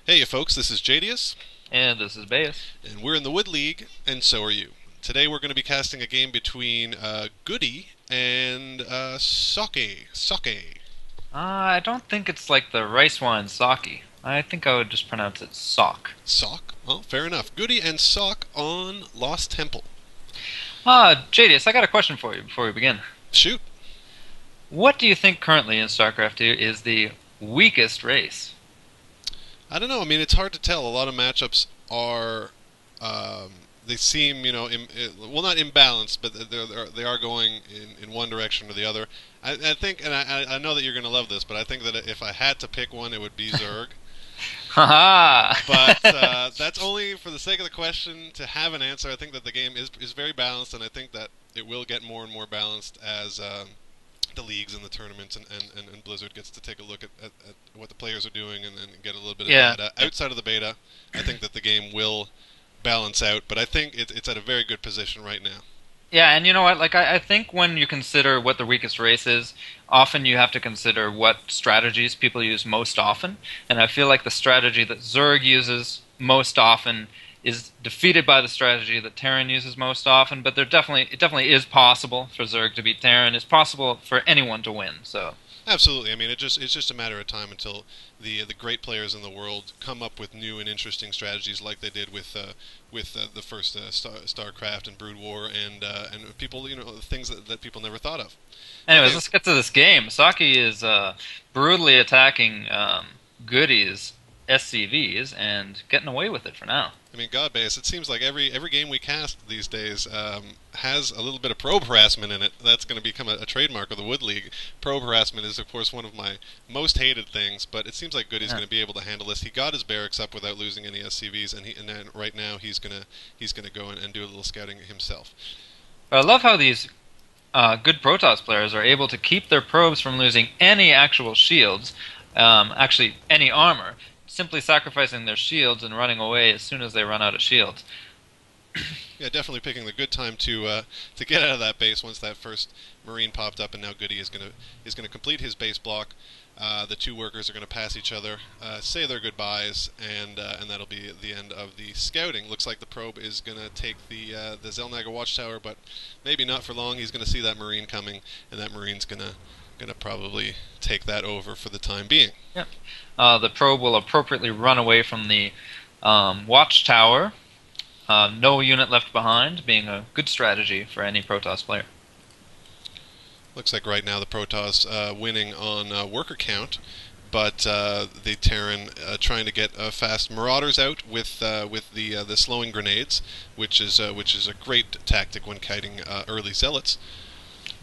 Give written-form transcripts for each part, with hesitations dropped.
Hey folks, this is Jadius, And this is Bayes. and we're in the Wood League, and so are you. Today we're going to be casting a game between Goody and Socke. Socke. I don't think it's like the rice wine sake. I think I would just pronounce it sock. Sock? Well, fair enough. Goody and Sock on Lost Temple. Jadius, I got a question for you before we begin. Shoot. What do you think currently in StarCraft 2 is the weakest race? I don't know. I mean, it's hard to tell. A lot of matchups are, they seem, well, not imbalanced, but they are going in one direction or the other. I think, and I know that you're going to love this, but I think that if I had to pick one, it would be Zerg. Haha! But that's only for the sake of the question to have an answer. I think that the game is very balanced, and I think that it will get more and more balanced as the leagues and the tournaments and Blizzard gets to take a look at what the players are doing and then get a little bit of Yeah. data. Outside of the beta, I think that the game will balance out, but I think it's at a very good position right now. Yeah, and you know what? Like, I think when you consider what the weakest race is, often you have to consider what strategies people use most often. And I feel like the strategy that Zerg uses most often is defeated by the strategy that Terran uses most often. But it definitely is possible for Zerg to beat Terran. It's possible for anyone to win. So. Absolutely. I mean, it's just a matter of time until the great players in the world come up with new and interesting strategies, like they did with the first StarCraft and Brood War and people things that people never thought of. Anyways, Okay. let's get to this game. Saki is brutally attacking Goody's SCVs and getting away with it for now. I mean, God base. It seems like every game we cast these days has a little bit of probe harassment in it. That's going to become a trademark of the Wood League. Probe harassment is, of course, one of my most hated things, but it seems like Goody's Yeah. going to be able to handle this. He got his barracks up without losing any SCVs, and then right now he's gonna go and do a little scouting himself. But I love how these good Protoss players are able to keep their probes from losing any actual shields, actually any armor, simply sacrificing their shields and running away as soon as they run out of shields. Yeah, definitely picking the good time to get out of that base once that first Marine popped up, and now Goody is gonna complete his base block. The two workers are going to pass each other, say their goodbyes, and that'll be the end of the scouting. Looks like the probe is going to take the Zelnaga watchtower, but maybe not for long. He's going to see that Marine coming, and that Marine's gonna probably take that over for the time being. Yep. The probe will appropriately run away from the watchtower. No unit left behind, being a good strategy for any Protoss player. Looks like right now the Protoss winning on worker count, but the Terran trying to get fast Marauders out with the slowing grenades, which is a great tactic when kiting early Zealots.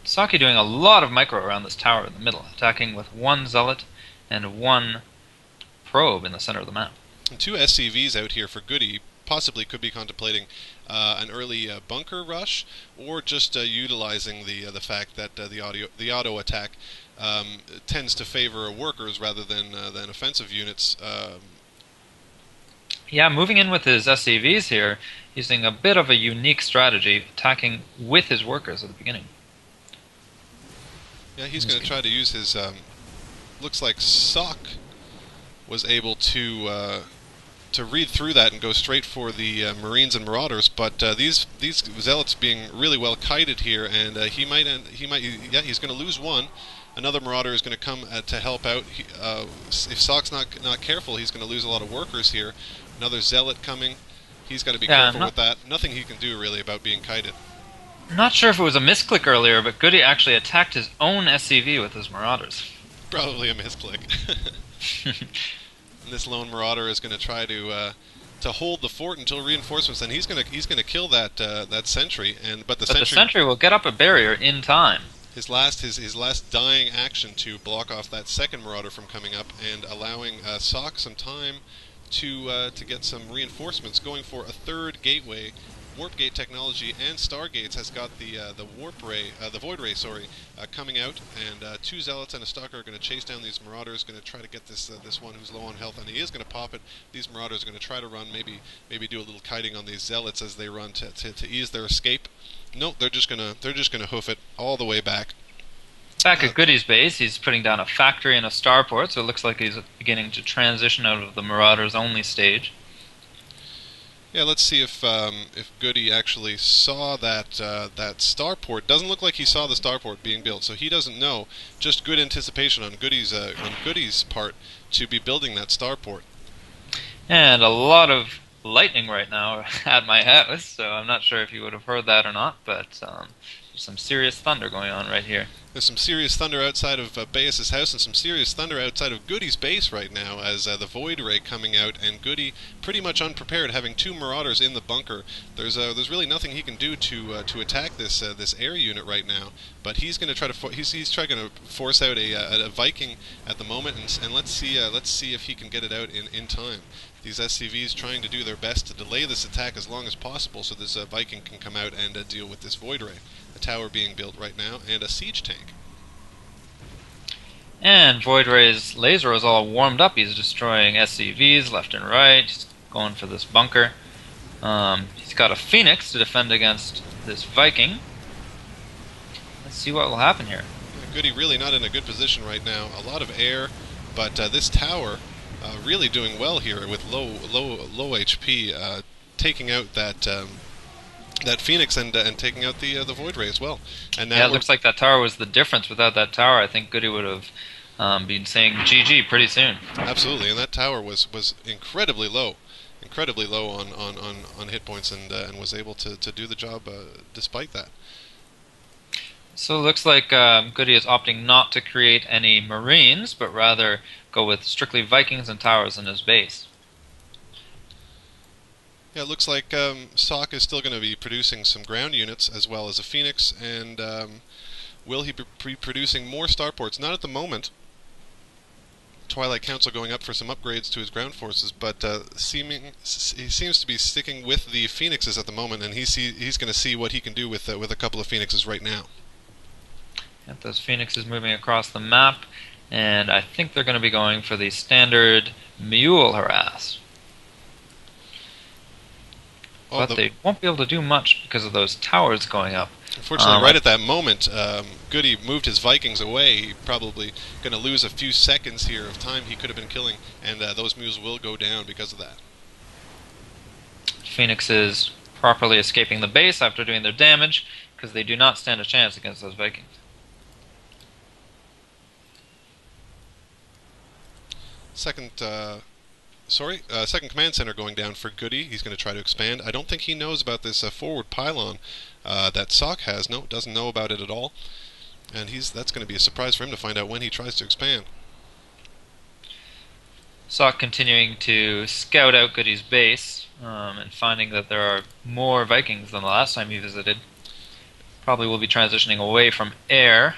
Saki doing a lot of micro around this tower in the middle, attacking with one zealot and one probe in the center of the map. And two SCVs out here for Goody. Possibly could be contemplating an early bunker rush, or just utilizing the fact that the auto attack tends to favor workers rather than offensive units. Yeah, moving in with his SCVs here, using a bit of a unique strategy, attacking with his workers at the beginning. Yeah, he's going to try to use his. Looks like Sock was able to read through that and go straight for the Marines and Marauders, but these Zealots being really well kited here, and he's going to lose one. Another Marauder is going to come to help out. If Sock's not careful, he's going to lose a lot of workers here. Another Zealot coming. He's got to be careful with that. Nothing he can do really about being kited. Not sure if it was a misclick earlier, but Goody actually attacked his own SCV with his Marauders. Probably a misclick. And this lone Marauder is going to try to hold the fort until reinforcements, and he's going to kill that sentry. But the sentry will get up a barrier in time. His last dying action to block off that second Marauder from coming up and allowing Sock some time to get some reinforcements. Going for a third gateway. Warp Gate technology and Stargates has got the warp ray, the void ray, coming out, and two Zealots and a Stalker are going to chase down these Marauders, going to try to get this one who's low on health, and he is going to pop it. These Marauders are going to try to run, maybe do a little kiting on these Zealots as they run to ease their escape. Nope, they're just gonna hoof it all the way back. Back at Goody's base, he's putting down a factory and a starport, so it looks like he's beginning to transition out of the Marauders only stage. Yeah, let's see if Goody actually saw that that starport. Doesn't look like he saw the starport being built, so he doesn't know. Just good anticipation on Goody's part to be building that starport. And a lot of lightning right now at my house, so I'm not sure if you would have heard that or not, but there's some serious thunder going on right here. There's some serious thunder outside of Baeus' house and some serious thunder outside of Goody's base right now as the Void Ray coming out, and Goody pretty much unprepared, having 2 Marauders in the bunker. There's really nothing he can do to attack this this air unit right now, but he's going to try to he's trying to force out a Viking at the moment, and let's see if he can get it out in time. These SCVs trying to do their best to delay this attack as long as possible so this Viking can come out and deal with this Void Ray. A tower being built right now, and a siege tank. And Void Ray's laser is all warmed up. He's destroying SCVs left and right. He's going for this bunker. He's got a Phoenix to defend against this Viking. Let's see what will happen here. Goody really not in a good position right now. A lot of air, but this tower really doing well here with low HP, taking out that that Phoenix and taking out the Void Ray as well. And now yeah, it looks like that tower was the difference. Without that tower, I think Goody would have been saying GG pretty soon. Absolutely, and that tower was incredibly low on hit points, and was able to do the job despite that. So it looks like Goody is opting not to create any Marines, but rather go with strictly Vikings and towers in his base. Yeah, it looks like Socke is still going to be producing some ground units as well as a Phoenix, and will he be producing more starports? Not at the moment. Twilight Council going up for some upgrades to his ground forces, but he seems to be sticking with the Phoenixes at the moment, and he's going to see what he can do with a couple of Phoenixes right now. Got those Phoenixes moving across the map, and I think they're going to be going for the standard Mule Harass. But they won't be able to do much because of those towers going up. Unfortunately, right at that moment, Goody moved his Vikings away. He's probably going to lose a few seconds here of time he could have been killing, and those mules will go down because of that. Phoenix is properly escaping the base after doing their damage, because they do not stand a chance against those Vikings. Second command center going down for Goody. He's going to try to expand. I don't think he knows about this forward pylon that Socke has. No, doesn't know about it at all. And that's going to be a surprise for him to find out when he tries to expand. Socke continuing to scout out Goody's base and finding that there are more Vikings than the last time he visited. Probably will be transitioning away from air.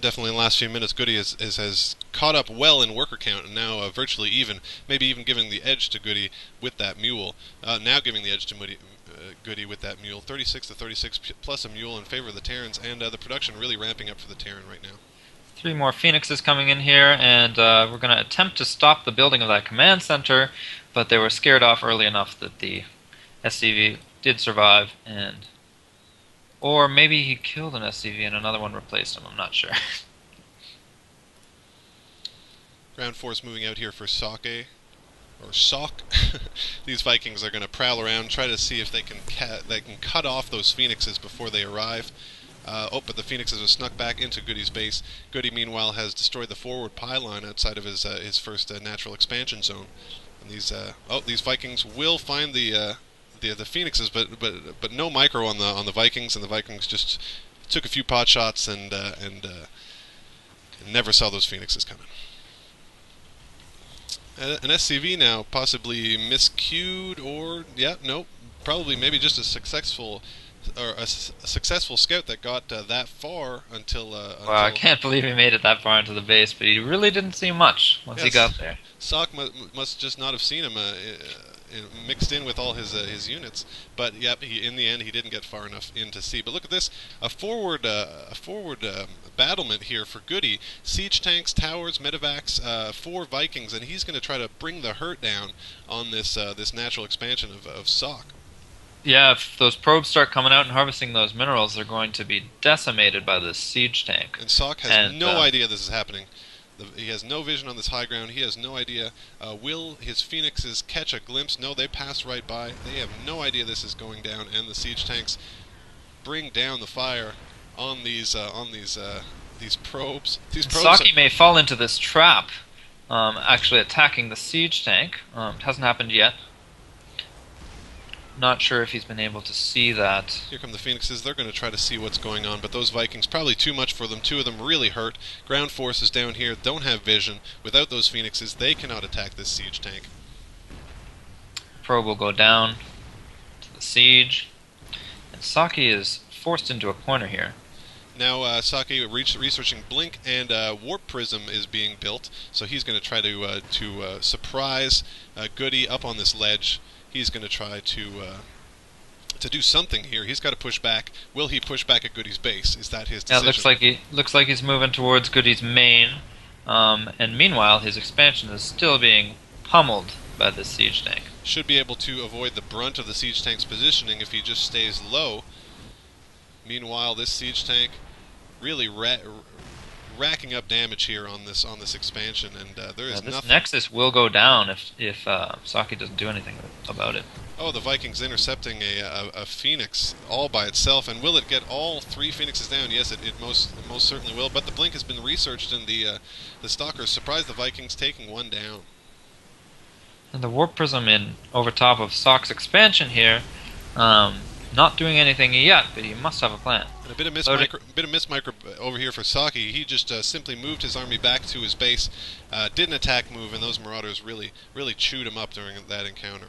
Definitely in the last few minutes, Goody has caught up well in worker count, and now virtually even, maybe even giving the edge to Goody with that mule. Now giving the edge to Goody with that mule. 36 to 36 plus a mule in favor of the Terrans, and the production really ramping up for the Terran right now. 3 more Phoenixes coming in here, and we're going to attempt to stop the building of that command center, but they were scared off early enough that the SCV did survive, and... Or maybe he killed an SCV and another one replaced him, I'm not sure. Ground force moving out here for Socke. These Vikings are going to prowl around, try to see if they can cut off those Phoenixes before they arrive. But the Phoenixes are snuck back into Goody's base. Goody, meanwhile, has destroyed the forward pylon outside of his first natural expansion zone. And these Vikings will find the Phoenixes, but no micro on the Vikings, and the Vikings just took a few pot shots and never saw those Phoenixes coming. An SCV now possibly miscued, or probably maybe just a successful scout that got that far until. Wow, I can't believe he made it that far into the base, but he really didn't see much once he got there. Socke must just not have seen him mixed in with all his units, but yep, in the end he didn't get far enough in to see. But look at this, a forward battlement here for Goody. Siege tanks, towers, medevacs, 4 Vikings, and he's going to try to bring the hurt down on this natural expansion of Socke. Yeah, if those probes start coming out and harvesting those minerals, they're going to be decimated by this siege tank. And Socke has And no idea this is happening. He has no vision on this high ground. He has no idea. Will his phoenixes catch a glimpse? No, they pass right by. They have no idea this is going down, and the siege tanks bring down the fire on these probes. These probes. Saki may fall into this trap, actually attacking the siege tank. It hasn't happened yet. Not sure if he's been able to see that. Here come the phoenixes. They're going to try to see what's going on, but those Vikings, probably too much for them. Two of them really hurt. Ground forces down here don't have vision. Without those phoenixes, they cannot attack this siege tank. Probe will go down to the siege. And Saki is forced into a corner here. Now Socke researching Blink, and Warp Prism is being built, so he's going to try to surprise Goody up on this ledge. He's going to try to do something here. He's got to push back. Will he push back at Goody's base? Is that his decision? Yeah, it looks like he's moving towards Goody's main. And meanwhile, his expansion is still being pummeled by this siege tank. Should be able to avoid the brunt of the siege tank's positioning if he just stays low. Meanwhile, this siege tank really racking up damage here on this expansion, and there is this nothing. Nexus will go down if Saki doesn't do anything about it. Oh, the Vikings intercepting a Phoenix all by itself, and will it get all three Phoenixes down? Yes, it most certainly will. But the Blink has been researched, and the Stalkers surprised the Vikings taking one down. And the Warp Prism in over top of Sock's expansion here, not doing anything yet, but he must have a plan. And a bit of miss micro over here for Saki. He just simply moved his army back to his base, did an attack move, and those Marauders really chewed him up during that encounter.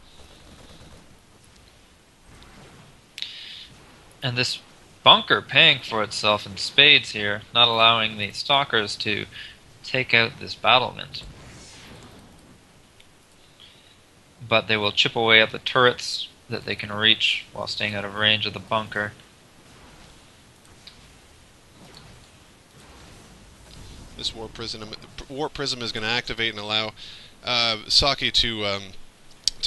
And this bunker paying for itself in spades here, not allowing the Stalkers to take out this battlement. But they will chip away at the turrets that they can reach while staying out of range of the bunker. This Warp Prism is going to activate and allow Saki to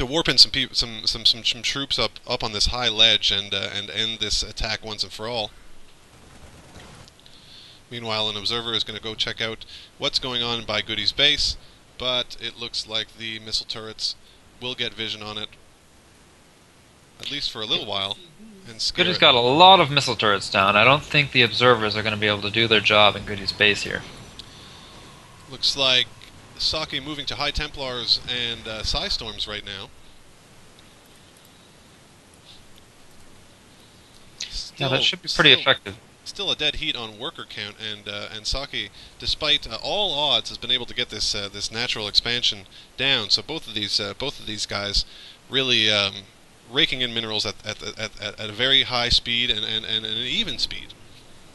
warp in some troops up on this high ledge and end this attack once and for all. Meanwhile, an observer is going to go check out what's going on by Goody's base, but it looks like the missile turrets will get vision on it, at least for a little while. And Goody's got a lot of missile turrets down. I don't think the observers are going to be able to do their job in Goody's base here. Looks like Saki moving to High Templars and Psy Storms right now. Yeah, that should be pretty effective. Still a dead heat on worker count, and Saki, despite all odds, has been able to get this this natural expansion down. So both of these guys really raking in minerals at a very high speed and an even speed.